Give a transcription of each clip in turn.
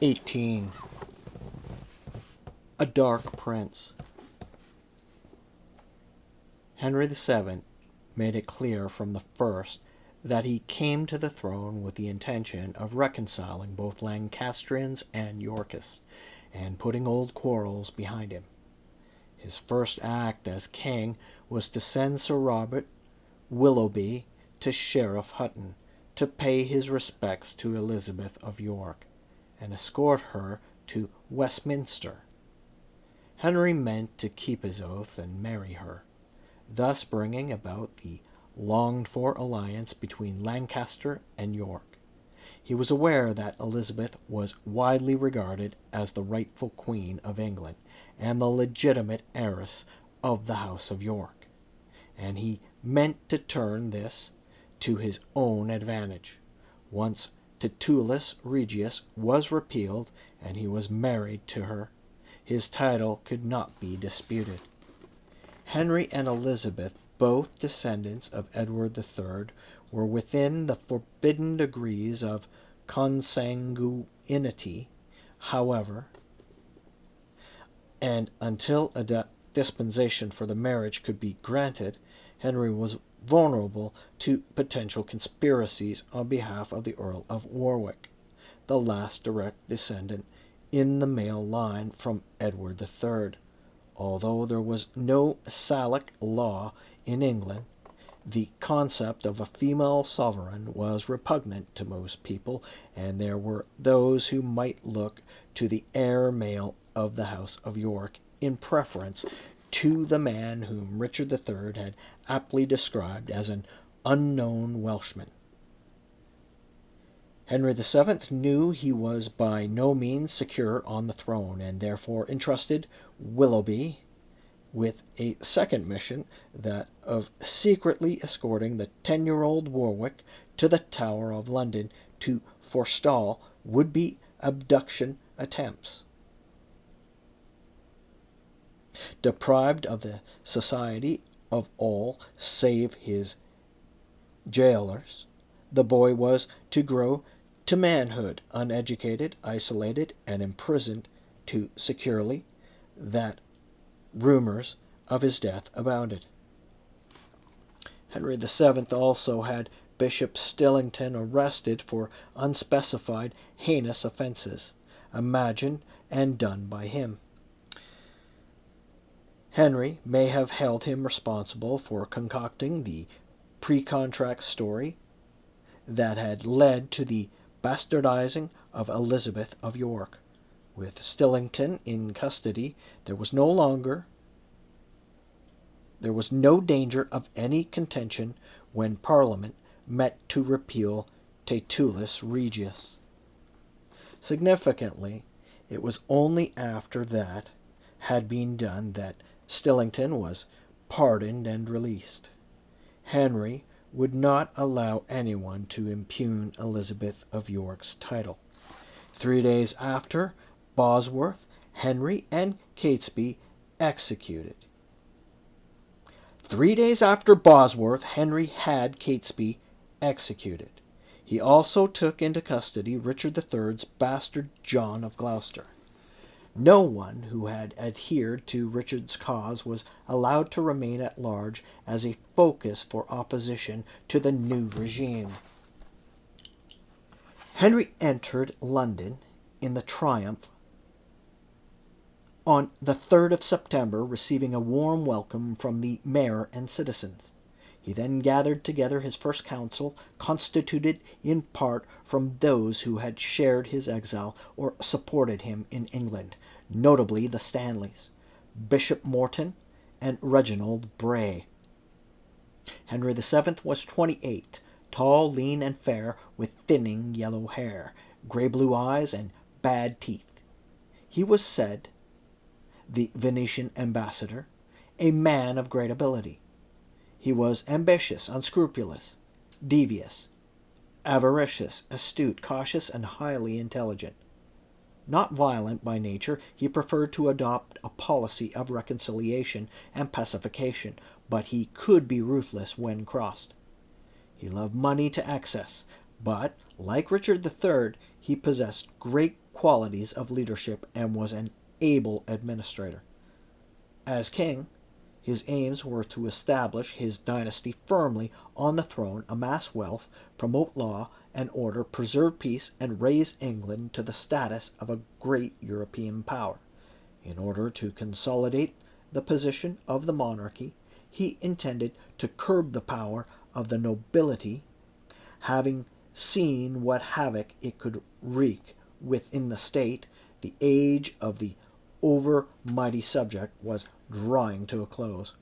18. A Dark Prince. Henry VII made it clear from the first that he came to the throne with the intention of reconciling both Lancastrians and Yorkists, and putting old quarrels behind him. His first act as king was to send Sir Robert Willoughby to Sheriff Hutton to pay his respects to Elizabeth of York, and escort her to Westminster. Henry meant to keep his oath and marry her, thus bringing about the longed-for alliance between Lancaster and York. He was aware that Elizabeth was widely regarded as the rightful Queen of England and the legitimate heiress of the House of York, and he meant to turn this to his own advantage. Once Titulus Regius was repealed and he was married to her, his title could not be disputed. Henry and Elizabeth, both descendants of Edward III, were within the forbidden degrees of consanguinity, however, and until a dispensation for the marriage could be granted, Henry was vulnerable to potential conspiracies on behalf of the Earl of Warwick, the last direct descendant in the male line from Edward III. Although there was no Salic law in England, the concept of a female sovereign was repugnant to most people, and there were those who might look to the heir male of the House of York in preference to the man whom Richard III had aptly described as an unknown Welshman. Henry VII knew he was by no means secure on the throne, and therefore entrusted Willoughby with a second mission, that of secretly escorting the 10-year-old Warwick to the Tower of London to forestall would-be abduction attempts. Deprived of the society of all save his jailers, the boy was to grow to manhood, uneducated, isolated, and imprisoned too securely that rumors of his death abounded. Henry VII also had Bishop Stillington arrested for unspecified heinous offenses, imagined and done by him. Henry may have held him responsible for concocting the pre-contract story that had led to the bastardizing of Elizabeth of York. With Stillington in custody, there was no danger of any contention when Parliament met to repeal Titulus Regius. Significantly, it was only after that had been done that Stillington was pardoned and released. Henry would not allow anyone to impugn Elizabeth of York's title. 3 days after Bosworth, Henry and Catesby executed. 3 days after Bosworth, Henry had Catesby executed. He also took into custody Richard III's bastard John of Gloucester. No one who had adhered to Richard's cause was allowed to remain at large as a focus for opposition to the new regime. Henry entered London in the Triumph on the 3rd of September, receiving a warm welcome from the mayor and citizens. He then gathered together his first council, constituted in part from those who had shared his exile or supported him in England, notably the Stanleys, Bishop Morton, and Reginald Bray. Henry VII was 28, tall, lean, and fair, with thinning yellow hair, grey-blue eyes, and bad teeth. He was said, the Venetian ambassador, a man of great ability. He was ambitious, unscrupulous, devious, avaricious, astute, cautious, and highly intelligent. Not violent by nature, he preferred to adopt a policy of reconciliation and pacification, but he could be ruthless when crossed. He loved money to excess, but, like Richard III, he possessed great qualities of leadership and was an able administrator. As king, his aims were to establish his dynasty firmly on the throne, amass wealth, promote law and order, preserve peace, and raise England to the status of a great European power. In order to consolidate the position of the monarchy, he intended to curb the power of the nobility, having seen what havoc it could wreak within the state. The age of the over-mighty subject was drawing to a close.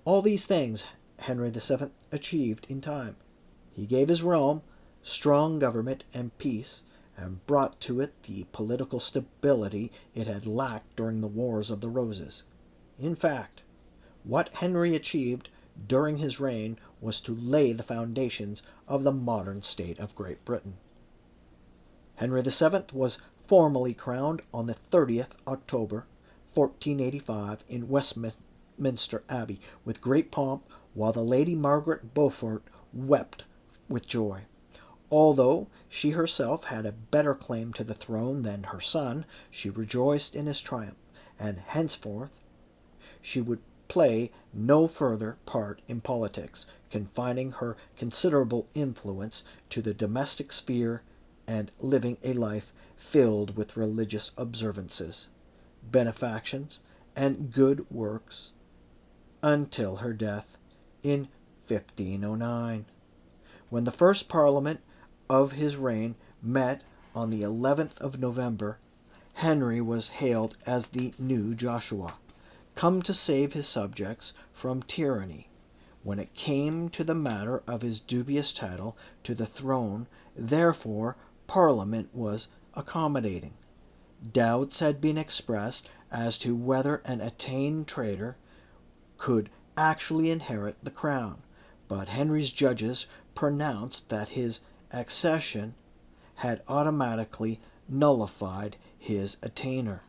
All these things Henry VII achieved in time. He gave his realm strong government and peace, and brought to it the political stability it had lacked during the Wars of the Roses. In fact, what Henry achieved during his reign was to lay the foundations of the modern state of Great Britain. Henry VII was formally crowned on the 30th October, 1485, in Westminster Abbey, with great pomp, while the Lady Margaret Beaufort wept with joy. Although she herself had a better claim to the throne than her son, she rejoiced in his triumph, and henceforth she would play no further part in politics, confining her considerable influence to the domestic sphere and living a life filled with religious observances, benefactions, and good works until her death in 1509, when the first Parliament of his reign met on the 11th of November. Henry was hailed as the new Joshua, come to save his subjects from tyranny. When it came to the matter of his dubious title to the throne, therefore, Parliament was accommodating. Doubts had been expressed as to whether an attainted traitor could actually inherit the crown, but Henry's judges pronounced that his accession had automatically nullified his attainder.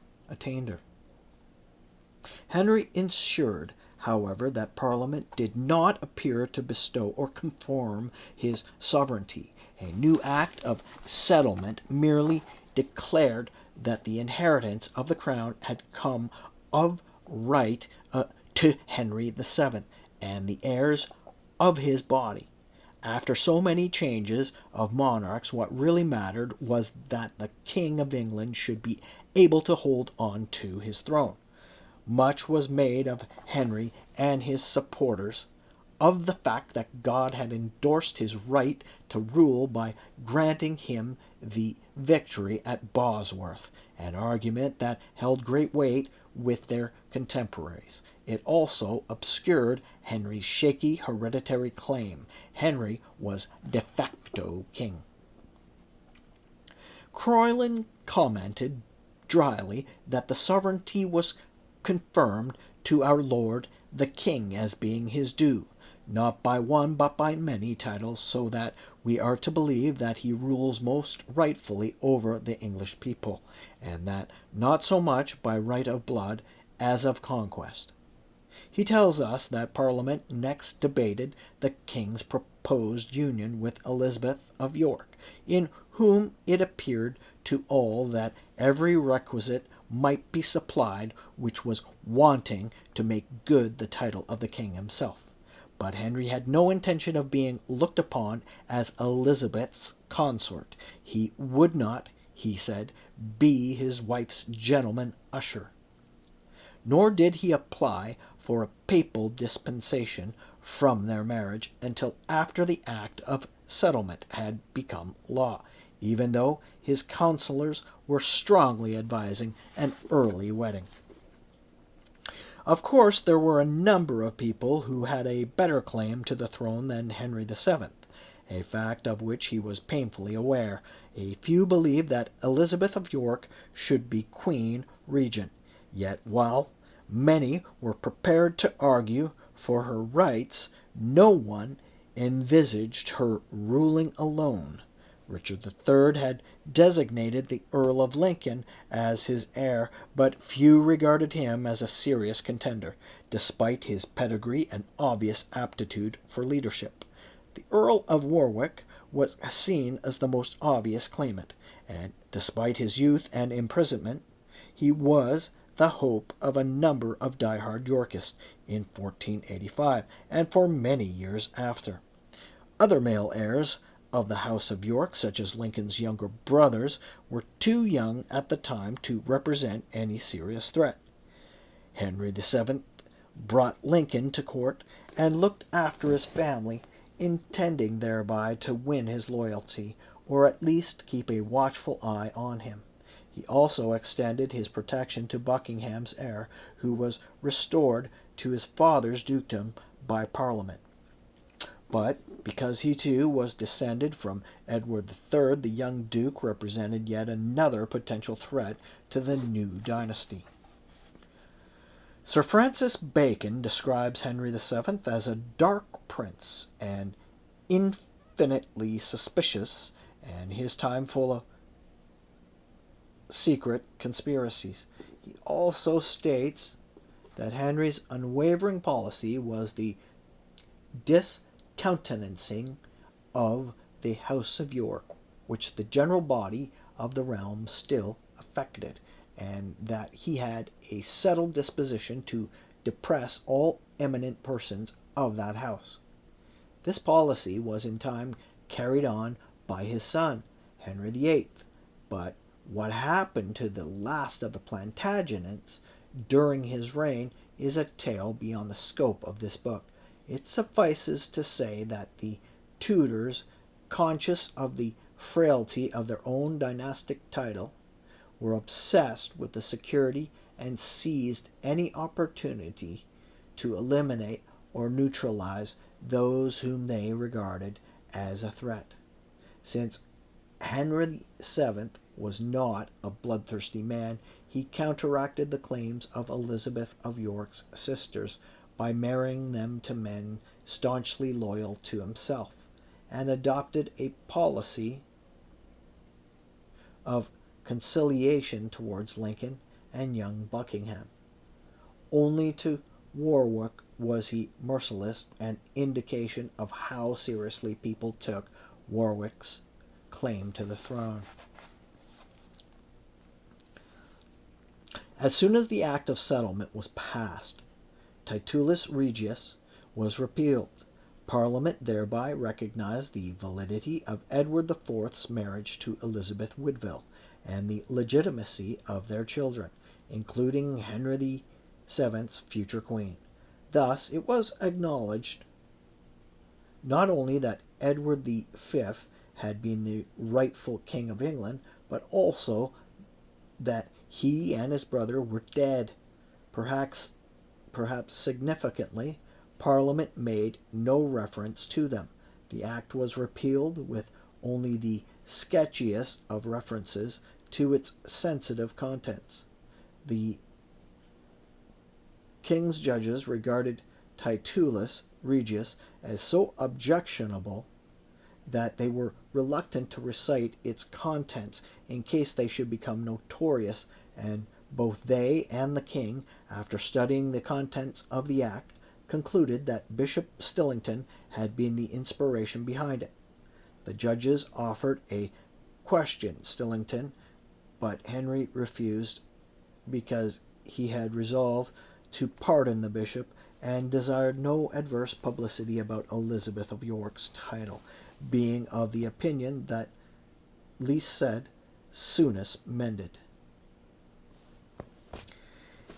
Henry ensured, however, that Parliament did not appear to bestow or confirm his sovereignty. A new Act of Settlement merely declared that the inheritance of the crown had come of right to Henry VII and the heirs of his body. After so many changes of monarchs, what really mattered was that the King of England should be able to hold on to his throne. Much was made of Henry and his supporters of the fact that God had endorsed his right to rule by granting him the victory at Bosworth, an argument that held great weight with their contemporaries. It also obscured Henry's shaky hereditary claim. Henry was de facto king. Croyland commented dryly that the sovereignty was confirmed to our Lord the King as being his due, not by one but by many titles, so that we are to believe that he rules most rightfully over the English people, and that not so much by right of blood as of conquest. He tells us that Parliament next debated the king's proposed union with Elizabeth of York, in whom it appeared to all that every requisite might be supplied which was wanting to make good the title of the king himself. But Henry had no intention of being looked upon as Elizabeth's consort. He would not, he said, be his wife's gentleman usher. Nor did he apply for a papal dispensation from their marriage until after the Act of Settlement had become law, even though his counselors were strongly advising an early wedding. Of course, there were a number of people who had a better claim to the throne than Henry VII, a fact of which he was painfully aware. A few believed that Elizabeth of York should be queen regent. Yet while many were prepared to argue for her rights, no one envisaged her ruling alone. Richard III had designated the Earl of Lincoln as his heir, but few regarded him as a serious contender, despite his pedigree and obvious aptitude for leadership. The Earl of Warwick was seen as the most obvious claimant, and despite his youth and imprisonment, he was the hope of a number of die-hard Yorkists in 1485 and for many years after. Other male heirs of the House of York, such as Lincoln's younger brothers, were too young at the time to represent any serious threat. Henry VII brought Lincoln to court and looked after his family, intending thereby to win his loyalty, or at least keep a watchful eye on him. He also extended his protection to Buckingham's heir, who was restored to his father's dukedom by Parliament. But because he too was descended from Edward III, the young duke represented yet another potential threat to the new dynasty. Sir Francis Bacon describes Henry VII as a dark prince and infinitely suspicious, and his time full of secret conspiracies. He also states that Henry's unwavering policy was the discountenancing of the House of York, which the general body of the realm still affected, and that he had a settled disposition to depress all eminent persons of that house. This policy was in time carried on by his son, Henry VIII, but what happened to the last of the Plantagenets during his reign is a tale beyond the scope of this book. It suffices to say that the Tudors, conscious of the frailty of their own dynastic title, were obsessed with the security and seized any opportunity to eliminate or neutralize those whom they regarded as a threat. Since Henry VII was not a bloodthirsty man, he counteracted the claims of Elizabeth of York's sisters by marrying them to men staunchly loyal to himself, and adopted a policy of conciliation towards Lincoln and young Buckingham. Only to Warwick was he merciless, an indication of how seriously people took Warwick's claim to the throne. As soon as the Act of Settlement was passed, Titulus Regius was repealed. Parliament thereby recognized the validity of Edward IV's marriage to Elizabeth Woodville and the legitimacy of their children, including Henry VII's future queen. Thus, it was acknowledged not only that Edward V had been the rightful king of England, but also that he and his brother were dead. Perhaps significantly, Parliament made no reference to them. The act was repealed with only the sketchiest of references to its sensitive contents. The king's judges regarded Titulus Regius as so objectionable that they were reluctant to recite its contents in case they should become notorious, and both they and the king, after studying the contents of the act, concluded that Bishop Stillington had been the inspiration behind it. The judges offered a question Stillington, but Henry refused because he had resolved to pardon the bishop and desired no adverse publicity about Elizabeth of York's title, being of the opinion that least said, soonest mended.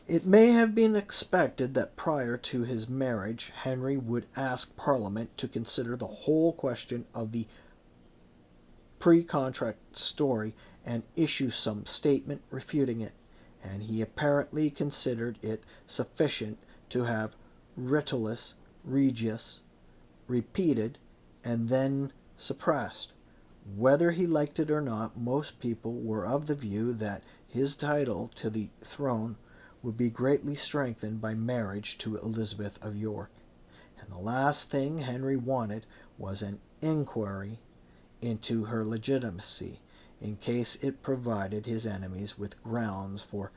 It may have been expected that prior to his marriage, Henry would ask Parliament to consider the whole question of the pre-contract story and issue some statement refuting it, and he apparently considered it sufficient to have Titulus Regius repeated and then suppressed. Whether he liked it or not, most people were of the view that his title to the throne would be greatly strengthened by marriage to Elizabeth of York. And the last thing Henry wanted was an inquiry into her legitimacy, in case it provided his enemies with grounds for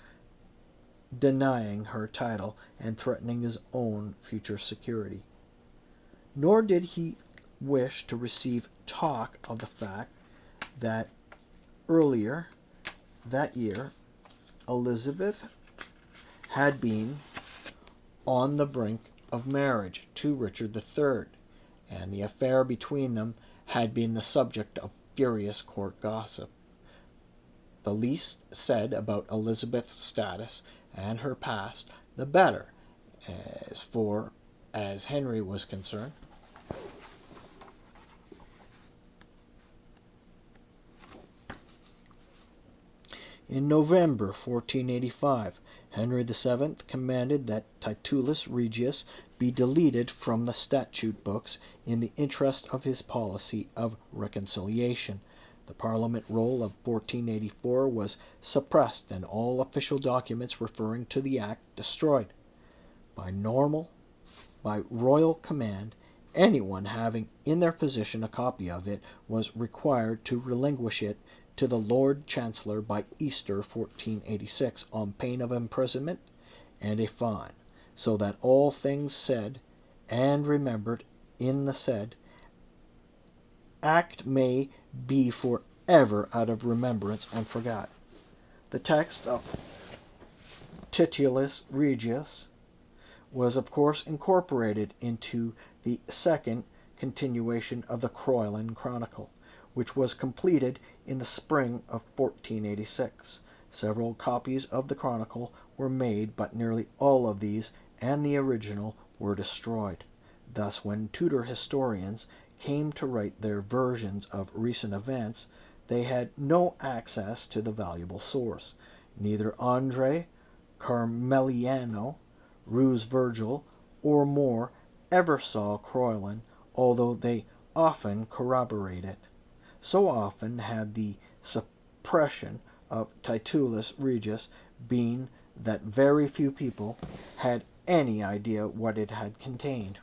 denying her title and threatening his own future security. Nor did he wish to receive talk of the fact that earlier that year, Elizabeth had been on the brink of marriage to Richard III, and the affair between them had been the subject of furious court gossip. The least said about Elizabeth's status and her past, the better, as Henry was concerned. In November 1485, Henry VII commanded that Titulus Regius be deleted from the statute books in the interest of his policy of reconciliation. The Parliament roll of 1484 was suppressed and all official documents referring to the act destroyed. By royal command, anyone having in their possession a copy of it was required to relinquish it to the Lord Chancellor by Easter 1486 on pain of imprisonment and a fine, so that all things said and remembered in the said act may be for ever out of remembrance and forgot. The text of Titulus Regius was of course incorporated into the second continuation of the Croyland Chronicle, which was completed in the spring of 1486. Several copies of the Chronicle were made, but nearly all of these and the original were destroyed. Thus, when Tudor historians came to write their versions of recent events, they had no access to the valuable source. Neither Andre Carmeliano, Ruse Virgil, or More ever saw Croyland, although they often corroborate it. So often had the suppression of Titulus Regius been that very few people had any idea what it had contained.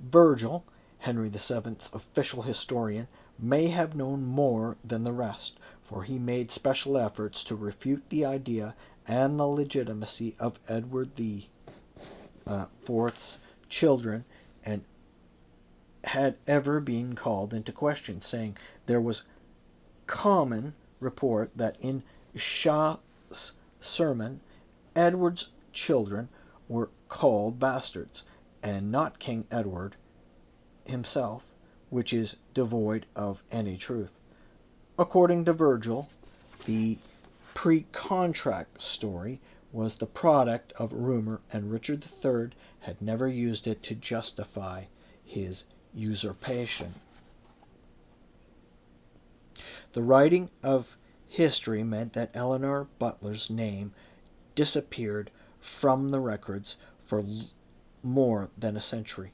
Virgil, Henry VII's official historian, may have known more than the rest, for he made special efforts to refute the idea and the legitimacy of Edward the Fourth's children, and had ever been called into question, saying there was common report that in Shaw's sermon Edward's children were called bastards, and not King Edward himself, which is devoid of any truth. According to Virgil, the pre-contract story was the product of rumor, and Richard III had never used it to justify his usurpation. The writing of history meant that Eleanor Butler's name disappeared from the records for more than a century.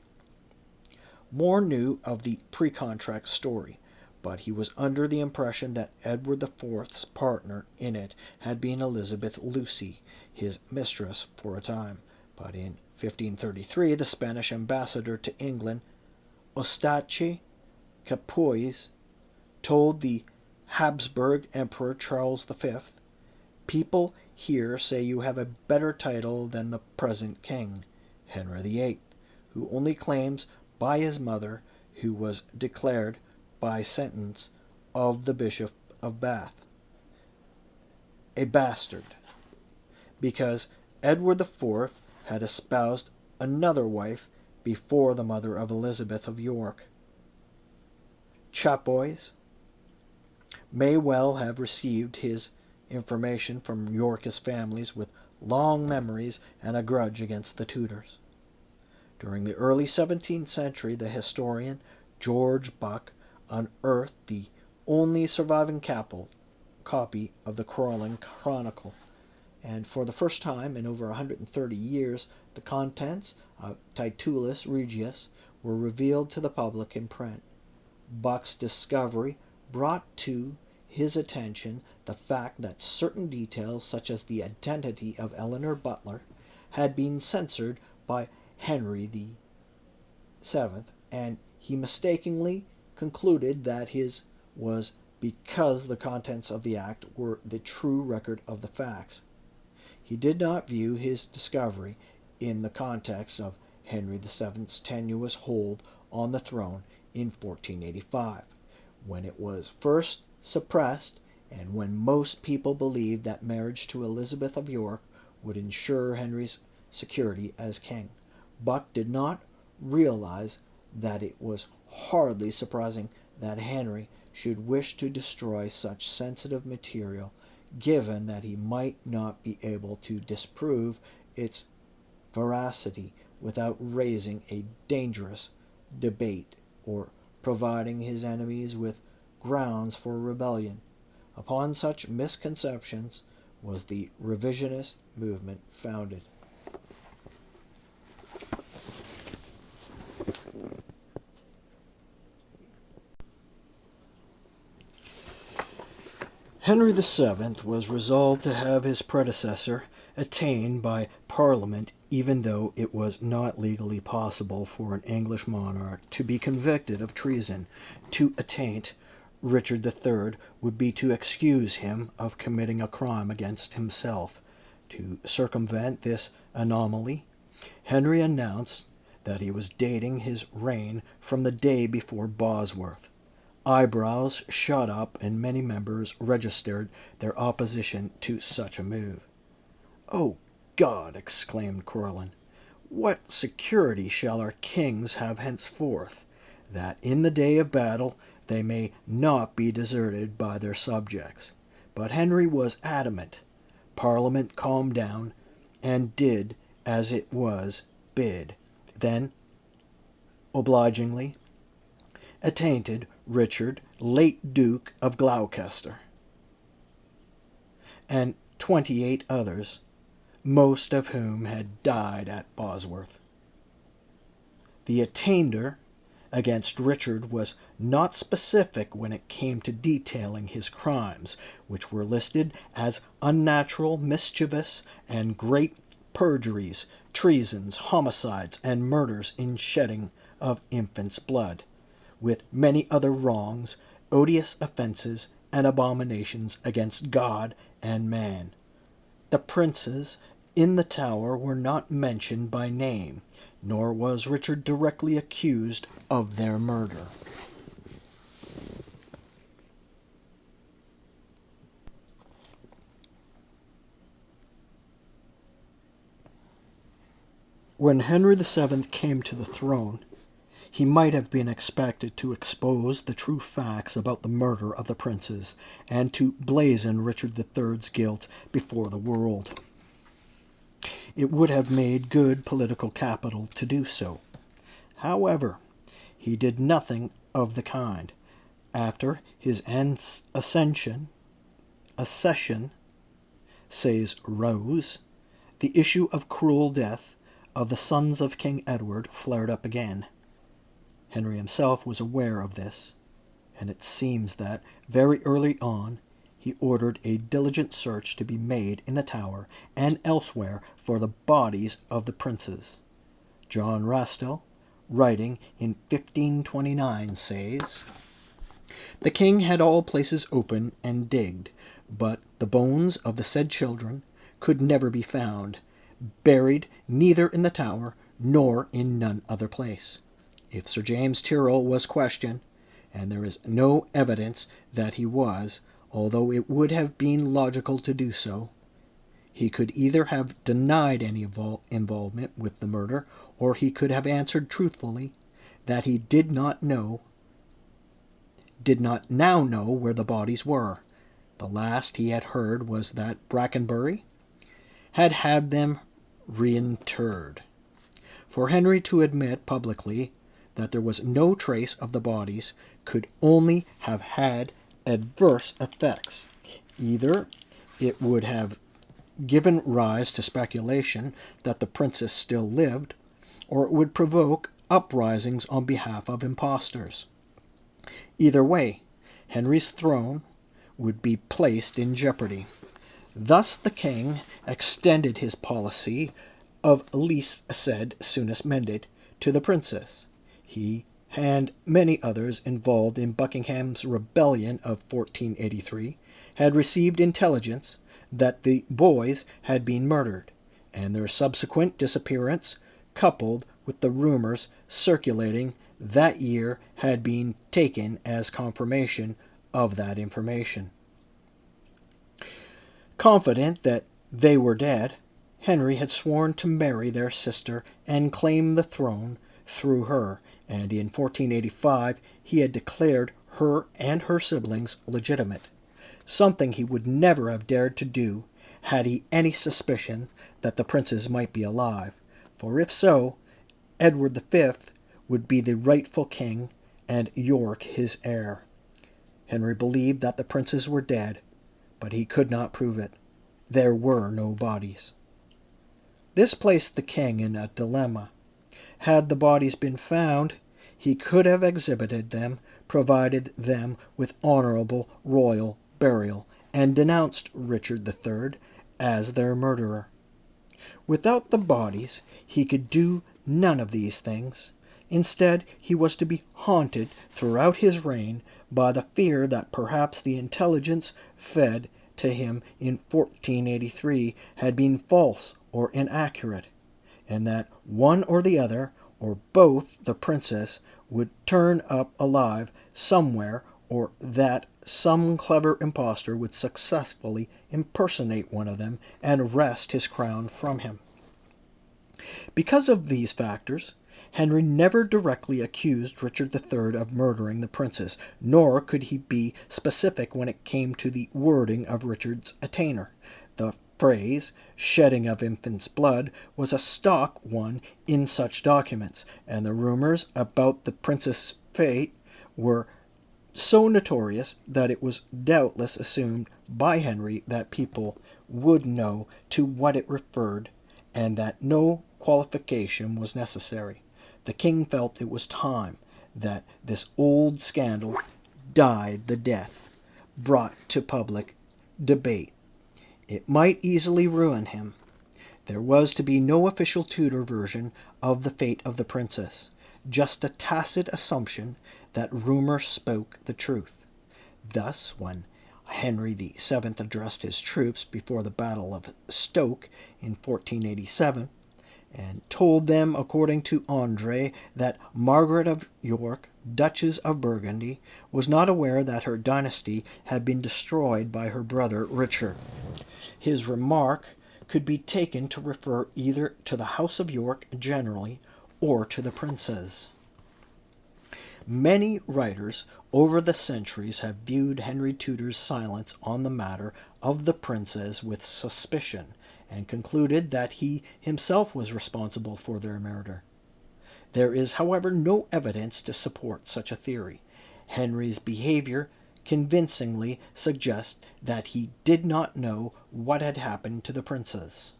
More knew of the pre-contract story, but he was under the impression that Edward IV's partner in it had been Elizabeth Lucy, his mistress for a time. But in 1533, the Spanish ambassador to England, Eustache Capois, told the Habsburg Emperor Charles V, "People here say you have a better title than the present king, Henry VIII, who only claims by his mother, who was declared by sentence of the Bishop of Bath a bastard, because Edward IV had espoused another wife before the mother of Elizabeth of York." Chapois may well have received his information from Yorkist families with long memories and a grudge against the Tudors. During the early 17th century, the historian George Buck unearthed the only surviving copy of the Croyland Chronicle, and for the first time in over 130 years, the contents of Titulus Regius were revealed to the public in print. Buck's discovery brought to his attention the fact that certain details, such as the identity of Eleanor Butler, had been censored by Henry VII, and he mistakenly concluded that his was because the contents of the act were the true record of the facts. He did not view his discovery in the context of Henry VII's tenuous hold on the throne in 1485, when it was first suppressed and when most people believed that marriage to Elizabeth of York would ensure Henry's security as king. Buck did not realize that it was hardly surprising that Henry should wish to destroy such sensitive material, given that he might not be able to disprove its veracity without raising a dangerous debate or providing his enemies with grounds for rebellion. Upon such misconceptions was the revisionist movement founded. Henry VII was resolved to have his predecessor attainted by Parliament, even though it was not legally possible for an English monarch to be convicted of treason. To attaint Richard III would be to excuse him of committing a crime against himself. To circumvent this anomaly, Henry announced that he was dating his reign from the day before Bosworth. Eyebrows shot up and many members registered their opposition to such a move. "Oh God!" exclaimed Corlin, "what security shall our kings have henceforth, that in the day of battle they may not be deserted by their subjects?" But Henry was adamant. Parliament calmed down, and did as it was bid. Then, obligingly, attainted Richard, late Duke of Gloucester, and 28 others, most of whom had died at Bosworth. The attainder against Richard was not specific when it came to detailing his crimes, which were listed as unnatural, mischievous, and great perjuries, treasons, homicides, and murders in shedding of infants' blood, with many other wrongs, odious offences, and abominations against God and man. The princes in the Tower were not mentioned by name, nor was Richard directly accused of their murder. When Henry VII came to the throne, he might have been expected to expose the true facts about the murder of the princes, and to blazon Richard III's guilt before the world. It would have made good political capital to do so. However, he did nothing of the kind. After his accession, says Rose, the issue of cruel death of the sons of King Edward flared up again. Henry himself was aware of this, and it seems that, very early on, he ordered a diligent search to be made in the Tower and elsewhere for the bodies of the princes. John Rastell, writing in 1529, says, "The king had all places open and digged, but the bones of the said children could never be found, buried neither in the Tower nor in none other place." If Sir James Tyrrell was questioned, and there is no evidence that he was, although it would have been logical to do so, he could either have denied any involvement with the murder, or he could have answered truthfully that he did not now know where the bodies were. The last he had heard was that Brackenbury had had them reinterred. For Henry to admit publicly that there was no trace of the bodies could only have had adverse effects. Either it would have given rise to speculation that the princess still lived, or it would provoke uprisings on behalf of impostors. Either way, Henry's throne would be placed in jeopardy. Thus the king extended his policy of least said, soonest mended to the princess. He and many others involved in Buckingham's rebellion of 1483 had received intelligence that the boys had been murdered, and their subsequent disappearance, coupled with the rumors circulating that year had been taken as confirmation of that information. Confident that they were dead, Henry had sworn to marry their sister and claim the throne through her, and in 1485 he had declared her and her siblings legitimate, something he would never have dared to do had he any suspicion that the princes might be alive, for if so, Edward V would be the rightful king and York his heir. Henry believed that the princes were dead, but he could not prove it. There were no bodies. This placed the king in a dilemma. Had the bodies been found, he could have exhibited them, provided them with honorable royal burial, and denounced Richard III as their murderer. Without the bodies, he could do none of these things. Instead, he was to be haunted throughout his reign by the fear that perhaps the intelligence fed to him in 1483 had been false or inaccurate, and that one or the other, or both the princes, would turn up alive somewhere, or that some clever impostor would successfully impersonate one of them and wrest his crown from him. Because of these factors, Henry never directly accused Richard III of murdering the princes, nor could he be specific when it came to the wording of Richard's attainder. The phrase, shedding of infant's blood, was a stock one in such documents, and the rumors about the prince's fate were so notorious that it was doubtless assumed by Henry that people would know to what it referred, and that no qualification was necessary. The king felt it was time that this old scandal died the death brought to public debate. It might easily ruin him. There was to be no official Tudor version of the fate of the princess, just a tacit assumption that rumor spoke the truth. Thus, when Henry VII addressed his troops before the Battle of Stoke in 1487, and told them, according to André, that Margaret of York, Duchess of Burgundy, was not aware that her dynasty had been destroyed by her brother Richard. His remark could be taken to refer either to the House of York generally or to the princes. Many writers over the centuries have viewed Henry Tudor's silence on the matter of the princes with suspicion, and concluded that he himself was responsible for their murder. There is, however, no evidence to support such a theory. Henry's behavior convincingly suggests that he did not know what had happened to the princes.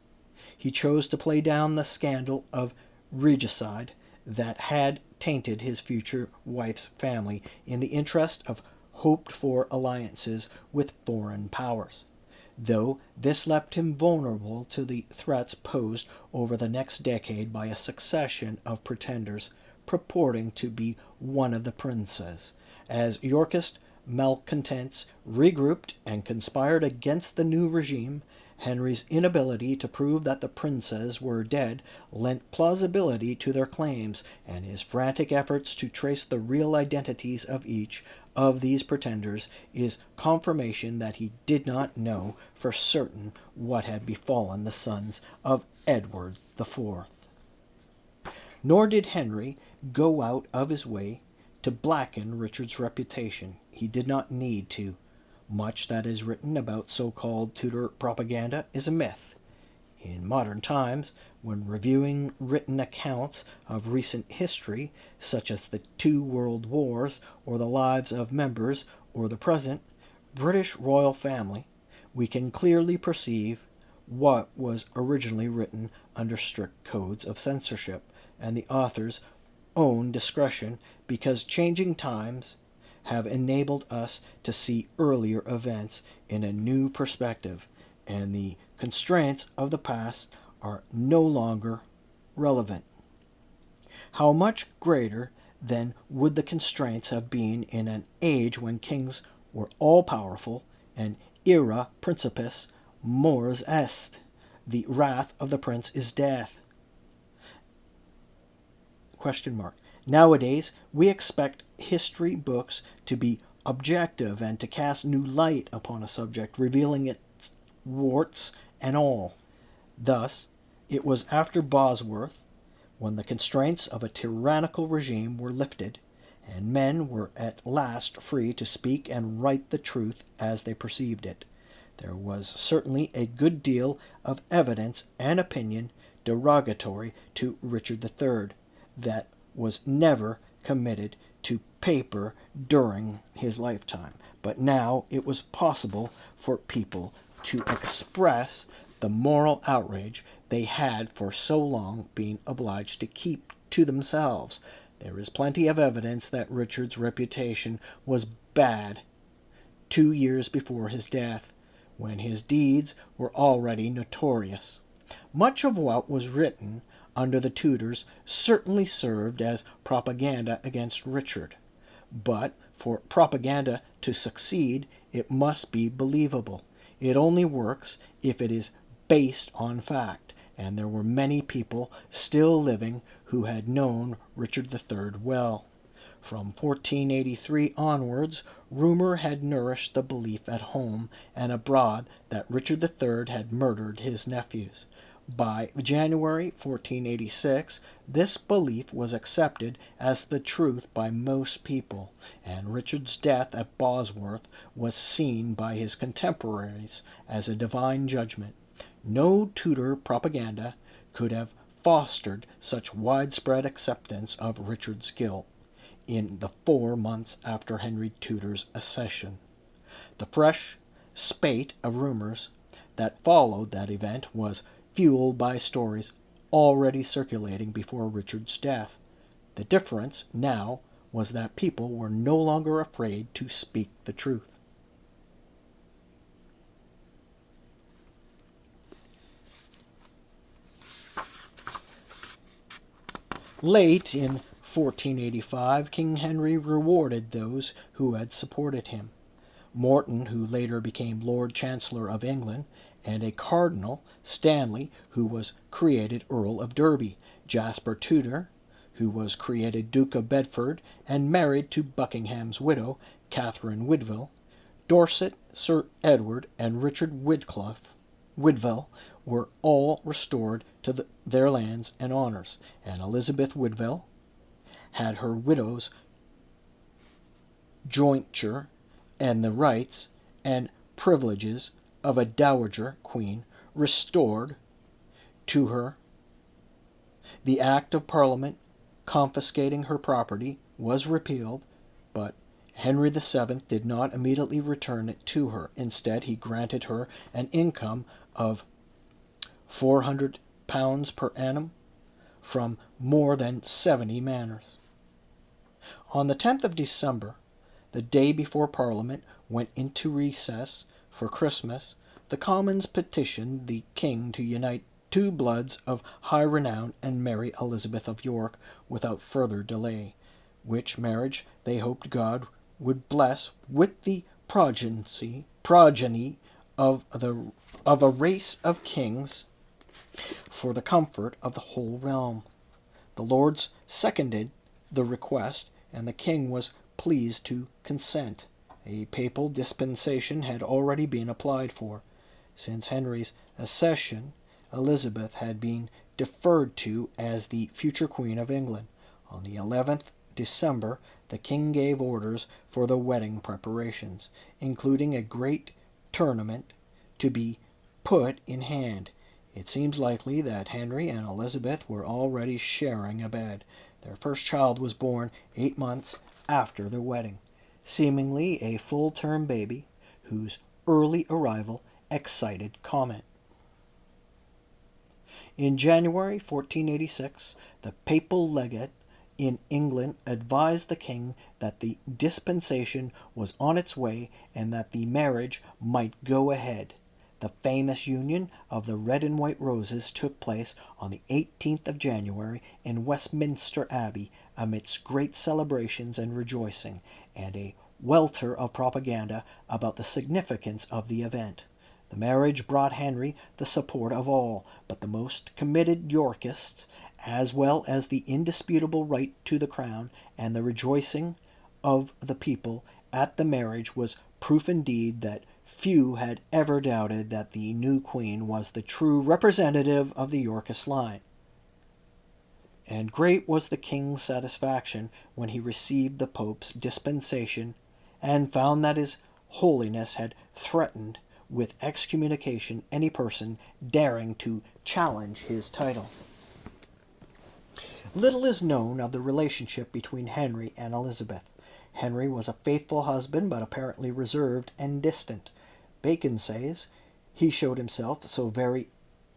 He chose to play down the scandal of regicide that had tainted his future wife's family in the interest of hoped-for alliances with foreign powers, though this left him vulnerable to the threats posed over the next decade by a succession of pretenders purporting to be one of the princes. As Yorkist malcontents regrouped and conspired against the new regime, Henry's inability to prove that the princes were dead lent plausibility to their claims, and his frantic efforts to trace the real identities of each of these pretenders is confirmation that he did not know for certain what had befallen the sons of Edward IV. Nor did Henry go out of his way to blacken Richard's reputation. He did not need to. Much that is written about so-called Tudor propaganda is a myth. In modern times, when reviewing written accounts of recent history, such as the 2 world wars, or the lives of members, or the present British royal family, we can clearly perceive what was originally written under strict codes of censorship, and the author's own discretion, because changing times have enabled us to see earlier events in a new perspective, and the constraints of the past are no longer relevant. How much greater, then, would the constraints have been in an age when kings were all-powerful, and ira principis mors est, the wrath of the prince is death? Nowadays, we expect history books to be objective and to cast new light upon a subject, revealing its warts and all. Thus, it was after Bosworth, when the constraints of a tyrannical regime were lifted, and men were at last free to speak and write the truth as they perceived it. There was certainly a good deal of evidence and opinion derogatory to Richard III that was never committed to paper during his lifetime. But now it was possible for people to express the moral outrage they had for so long been obliged to keep to themselves. There is plenty of evidence that Richard's reputation was bad 2 years before his death, when his deeds were already notorious. Much of what was written under the Tudors certainly served as propaganda against Richard. But for propaganda to succeed, it must be believable. It only works if it is based on fact, and there were many people still living who had known Richard III well. From 1483 onwards, rumor had nourished the belief at home and abroad that Richard III had murdered his nephews. By January 1486, this belief was accepted as the truth by most people, and Richard's death at Bosworth was seen by his contemporaries as a divine judgment. No Tudor propaganda could have fostered such widespread acceptance of Richard's guilt in the 4 months after Henry Tudor's accession. The fresh spate of rumors that followed that event was fueled by stories already circulating before Richard's death. The difference now was that people were no longer afraid to speak the truth. Late in 1485, King Henry rewarded those who had supported him. Morton, who later became Lord Chancellor of England, and a Cardinal, Stanley, who was created Earl of Derby, Jasper Tudor, who was created Duke of Bedford and married to Buckingham's widow, Catherine Woodville, Dorset, Sir Edward, and Richard Woodville were all restored to their lands and honours, and Elizabeth Woodville had her widow's jointure and the rights and privileges of a dowager queen restored to her. The Act of Parliament confiscating her property was repealed, but Henry VII did not immediately return it to her. Instead, he granted her an income of £400 per annum from more than 70 manors. On the 10th of December, the day before Parliament went into recess for Christmas, the Commons petitioned the King to unite two bloods of high renown and marry Elizabeth of York without further delay, which marriage they hoped God would bless with the progeny of a race of kings for the comfort of the whole realm. The Lords seconded the request, and the king was pleased to consent. A papal dispensation had already been applied for. Since Henry's accession, Elizabeth had been deferred to as the future Queen of England. On the 11th December, the king gave orders for the wedding preparations, including a great tournament to be put in hand. It seems likely that Henry and Elizabeth were already sharing a bed. Their first child was born 8 months after their wedding, seemingly a full-term baby whose early arrival excited comment. In January 1486, the papal legate in England advised the king that the dispensation was on its way and that the marriage might go ahead. The famous union of the red and white roses took place on the 18th of January in Westminster Abbey amidst great celebrations and rejoicing, and a welter of propaganda about the significance of the event. The marriage brought Henry the support of all but the most committed Yorkists, as well as the indisputable right to the crown, and the rejoicing of the people at the marriage was proof indeed that few had ever doubted that the new queen was the true representative of the Yorkist line. And great was the king's satisfaction when he received the Pope's dispensation, and found that his Holiness had threatened with excommunication any person daring to challenge his title. Little is known of the relationship between Henry and Elizabeth. Henry was a faithful husband, but apparently reserved and distant. Bacon says he showed himself so very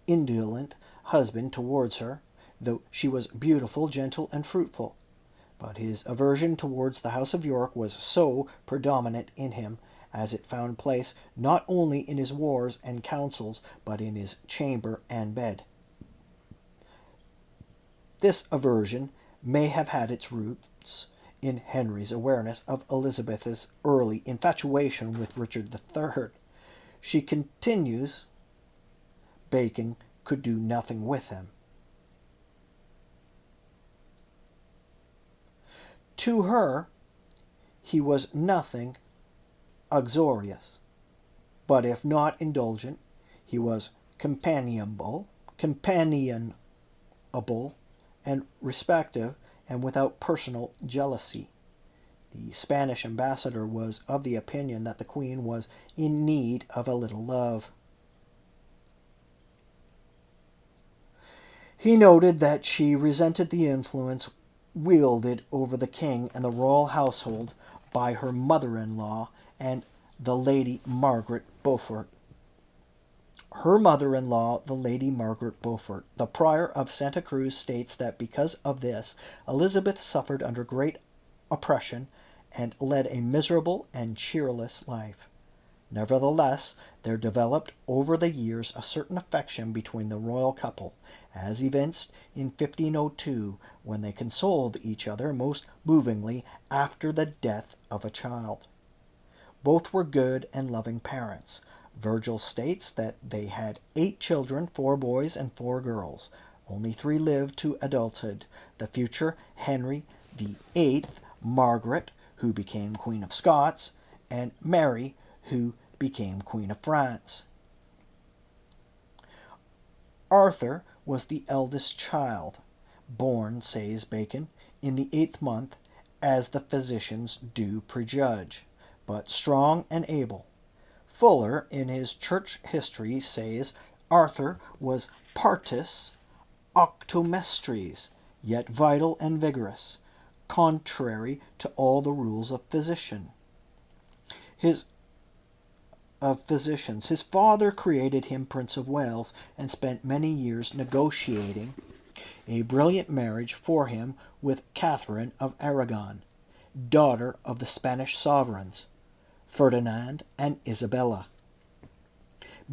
indolent husband towards her, though she was beautiful, gentle, and fruitful. But his aversion towards the House of York was so predominant in him, as it found place not only in his wars and councils, but in his chamber and bed. This aversion may have had its roots in Henry's awareness of Elizabeth's early infatuation with Richard III. She continues, Bacon could do nothing with him. To her, he was nothing uxorious, but if not indulgent, he was companionable, and respective, and without personal jealousy. The Spanish ambassador was of the opinion that the queen was in need of a little love. He noted that she resented the influence wielded over the king and the royal household by her mother-in-law and the Lady Margaret Beaufort. Her mother-in-law, the Lady Margaret Beaufort, the prior of Santa Cruz, states that because of this, Elizabeth suffered under great oppression and led a miserable and cheerless life. Nevertheless, there developed over the years a certain affection between the royal couple, as evinced in 1502, when they consoled each other most movingly after the death of a child. Both were good and loving parents. Virgil states that they had 8 children, 4 boys and 4 girls. Only 3 lived to adulthood: the future Henry VIII, Margaret, who became Queen of Scots, and Mary, who became Queen of France. Arthur was the eldest child, born, says Bacon, in the 8th month, as the physicians do prejudge, but strong and able. Fuller, in his Church History, says Arthur was partus octomestries, yet vital and vigorous, contrary to all the rules of physicians. His father created him Prince of Wales and spent many years negotiating a brilliant marriage for him with Catherine of Aragon, daughter of the Spanish sovereigns, Ferdinand and Isabella.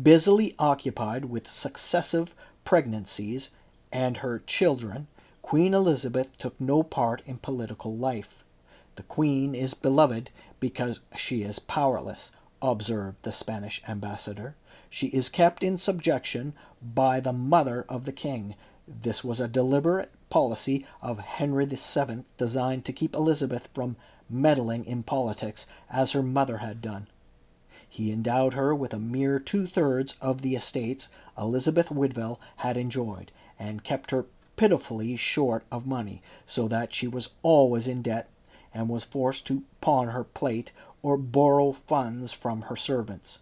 Busily occupied with successive pregnancies and her children, Queen Elizabeth took no part in political life. The queen is beloved because she is powerless, observed the Spanish ambassador. She is kept in subjection by the mother of the king. This was a deliberate policy of Henry VII, designed to keep Elizabeth from meddling in politics, as her mother had done. He endowed her with a mere 2/3 of the estates Elizabeth Woodville had enjoyed, and kept her pitifully short of money, so that she was always in debt, and was forced to pawn her plate or borrow funds from her servants.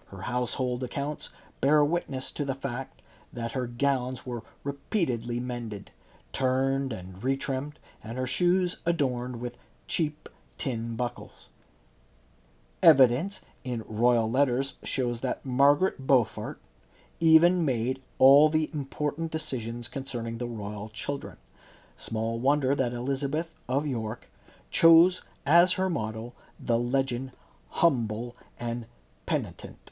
Her household accounts bear witness to the fact that her gowns were repeatedly mended, turned and retrimmed, and her shoes adorned with cheap tin buckles. Evidence in royal letters shows that Margaret Beaufort even made all the important decisions concerning the royal children. Small wonder that Elizabeth of York chose as her motto the legend "humble and penitent,"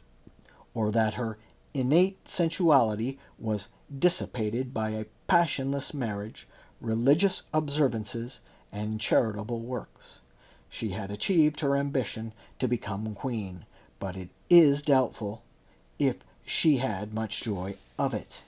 or that her innate sensuality was dissipated by a passionless marriage, religious observances, and charitable works. She had achieved her ambition to become queen, but it is doubtful if she had much joy of it.